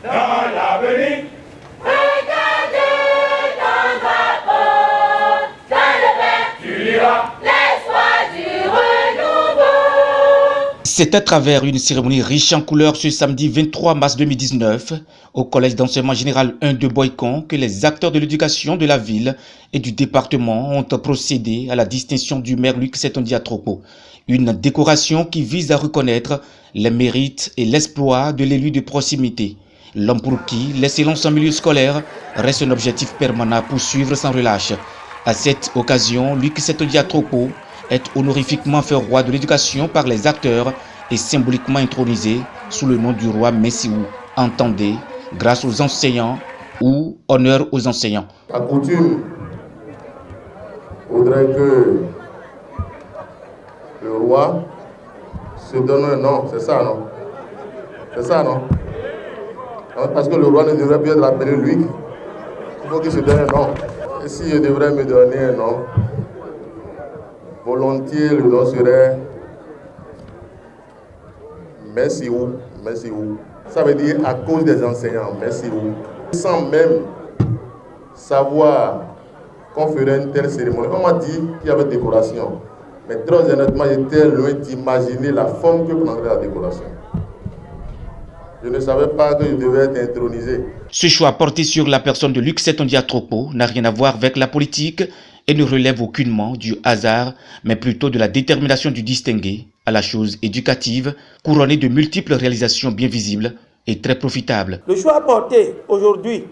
dans l'avenir. Regardez dans ta porte, dans le vert, Tu liras l'espoir du renouveau. C'est à travers une cérémonie riche en couleurs ce samedi 23 mars 2019 au Collège d'enseignement général 1 de Boycon que les acteurs de l'éducation de la ville et du département ont procédé à la distinction du maire Luc Setondia Atropo. Une décoration qui vise à reconnaître les mérites et l'exploit de l'élu de proximité. L'homme pour qui l'excellence en milieu scolaire reste un objectif permanent à poursuivre sans relâche. À cette occasion, Luc Setondia Atropo est honorifiquement fait roi de l'éducation par les acteurs et symboliquement intronisé sous le nom du roi Messiou. Entendez, grâce aux enseignants ou honneur aux enseignants. La coutume voudrait que le roi se donne un nom, c'est ça, non? C'est ça, non? Parce que le roi ne devrait plus être appelé Luc. Il faut qu'il se donne un nom. Et si je devrais me donner un nom, volontiers le nom serait Messiou. Messiou. Ça veut dire à cause des enseignants, Messiou. Sans même savoir qu'on ferait une telle cérémonie. On m'a dit qu'il y avait décoration. Mais très honnêtement, j'étais loin d'imaginer la forme que prendrait la décoration. Je ne savais pas que je devais être intronisé. Ce choix porté sur la personne de Luc Setondia Atropo n'a rien à voir avec la politique et ne relève aucunement du hasard, mais plutôt de la détermination du distingué à la chose éducative, couronnée de multiples réalisations bien visibles et très profitables. Le choix porté aujourd'hui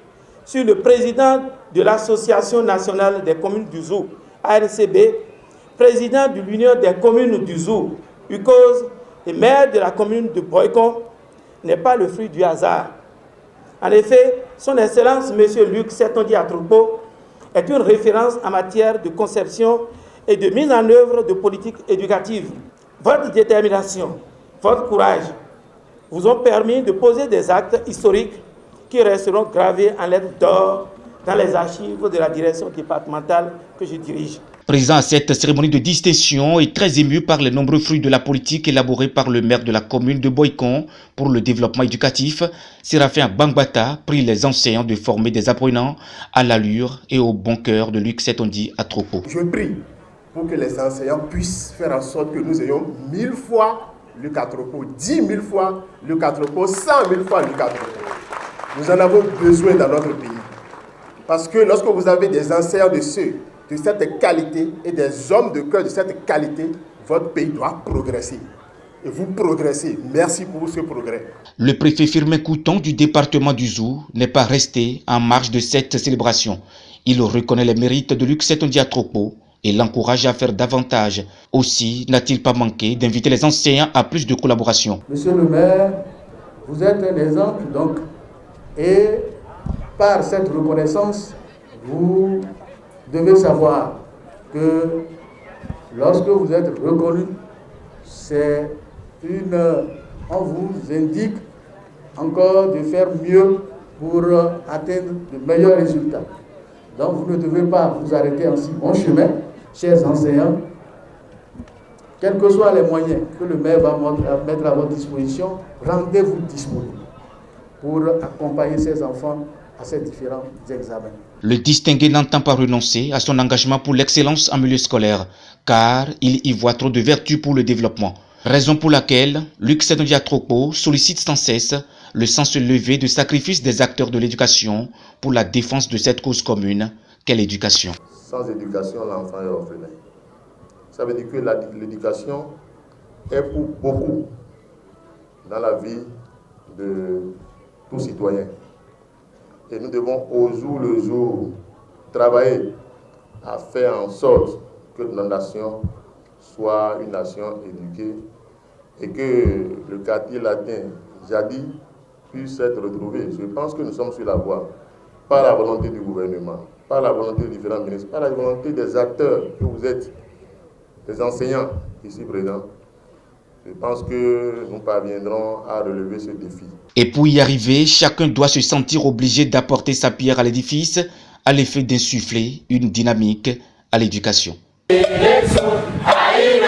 sur le président de l'Association nationale des communes du Zou, ARCB, président de l'Union des communes du Zou, UCOS, et maire de la commune de Boycon, n'est pas le fruit du hasard. En effet, son Excellence M. Luc Setondia Atropo est une référence en matière de conception et de mise en œuvre de politiques éducatives. Votre détermination, votre courage vous ont permis de poser des actes historiques qui resteront gravés en lettres d'or dans les archives de la direction départementale que je dirige. Présent à cette cérémonie de distinction et très ému par les nombreux fruits de la politique élaborée par le maire de la commune de Boycon pour le développement éducatif, Séraphin Bangbata prie les enseignants de former des apprenants à l'allure et au bon cœur de Luc Setondia Atropo. Je prie pour que les enseignants puissent faire en sorte que nous ayons 1000 fois Luc Atropo, 10 000 fois Luc Atropo, 100 000 fois Luc Atropo. Nous en avons besoin dans notre pays. Parce que lorsque vous avez des enseignants de cette qualité et des hommes de cœur de cette qualité, votre pays doit progresser. Et vous progressez. Merci pour ce progrès. Le préfet Firmin Couton du département du Zou n'est pas resté en marge de cette célébration. Il reconnaît les mérites de Luc Setondia Atropo et l'encourage à faire davantage. Aussi n'a-t-il pas manqué d'inviter les enseignants à plus de collaboration. Monsieur le maire, vous êtes un exemple donc, et par cette reconnaissance, vous devez savoir que lorsque vous êtes reconnu, on vous indique encore de faire mieux pour atteindre de meilleurs résultats. Donc vous ne devez pas vous arrêter en si bon chemin, chers enseignants. Quels que soient les moyens que le maire va mettre à votre disposition, rendez-vous disponible pour accompagner ces enfants à ces différents examens. Le distingué n'entend pas renoncer à son engagement pour l'excellence en milieu scolaire, car il y voit trop de vertus pour le développement. Raison pour laquelle Luc Setondia Atropo sollicite sans cesse le sens levé de sacrifice des acteurs de l'éducation pour la défense de cette cause commune qu'est l'éducation. Sans éducation, l'enfant est orphelin. Ça veut dire que l'éducation est pour beaucoup dans la vie de tout citoyen. Et nous devons au jour le jour travailler à faire en sorte que notre nation soit une nation éduquée et que le quartier latin jadis puisse être retrouvé. Je pense que nous sommes sur la voie, par la volonté du gouvernement, par la volonté des différents ministres, par la volonté des acteurs que vous êtes, des enseignants ici présents. Je pense que nous parviendrons à relever ce défi. Et pour y arriver, chacun doit se sentir obligé d'apporter sa pierre à l'édifice à l'effet d'insuffler une dynamique à l'éducation. Aïe,